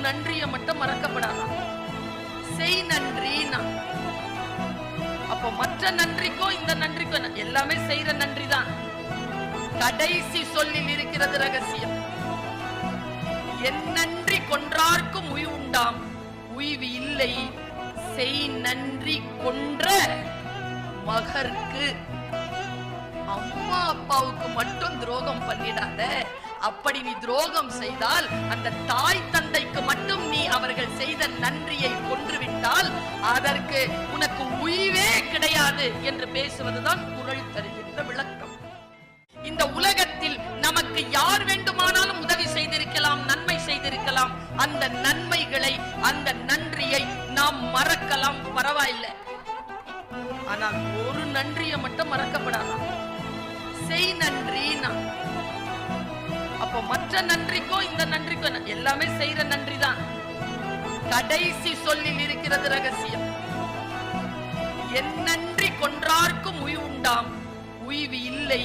நன்றியை மட்டும் மறக்கப்படாதான். செய் நன்றினா அப்போ மற்ற நன்றிக்கும் இந்த நன்றிக்கும் எல்லாமே செய்யற நன்றி தான். கடைசி சொல்லில் இருக்கிறது ரகசியம். என் நன்றி கொன்றார்க்கும் உய்வு உண்டாம், உய்வு இல்லை செய் நன்றி கொன்ற மகர்க்கு. அம்மா அப்பாவுக்கு மட்டும் துரோகம் பண்ணிடாத. அப்படி நீ துரோகம் செய்தால் அந்த தாய் தந்தைக்கு மட்டும் நீ அவர்கள் செய்த நன்றியை கொன்றுவிட்டால் அதற்கு உனக்கு உய்வே கிடையாது என்று பேசுவதுதான் குறள் தருகின்ற விளக்கம். இந்த உலகத்தில் நமக்கு யார் வேண்டுமானாலும் உதவி செய்திருக்கலாம், நன்மை செய்திருக்கலாம். அந்த நன்மைகளை, அந்த நன்றியை நாம் மறக்கலாம், பரவாயில்லை. ஆனால் ஒரு நன்றியை மட்டும் மறக்கப்படாதான். செய் நன்றினா அப்போ மற்ற நன்றிக்கும் இந்த நன்றிக்கும் எல்லாமே செய்யற நன்றி தான். கடைசி சொல்லில் இருக்கிறது ரகசியம். என் நன்றி கொன்றார்க்கும் உய்வு உண்டாம், உய்வு இல்லை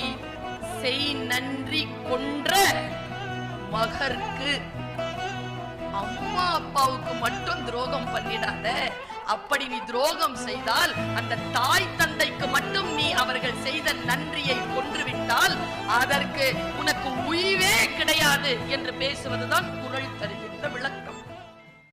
செய் நன்றி கொன்ற மகர்க்கு. அம்மா அப்பாவுக்கு மட்டும் துரோகம் பண்ணிடாத. அப்படி நீ துரோகம் செய்தால் அந்த தாய் தந்தைக்கு மட்டும் நீ அவர்கள் செய்த நன்றியை கொன்றுவிட்டால் அதற்கு உனக்கு உய்வே கிடையாது என்று பேசுவதுதான் குறள் தருகின்ற விளக்கம்.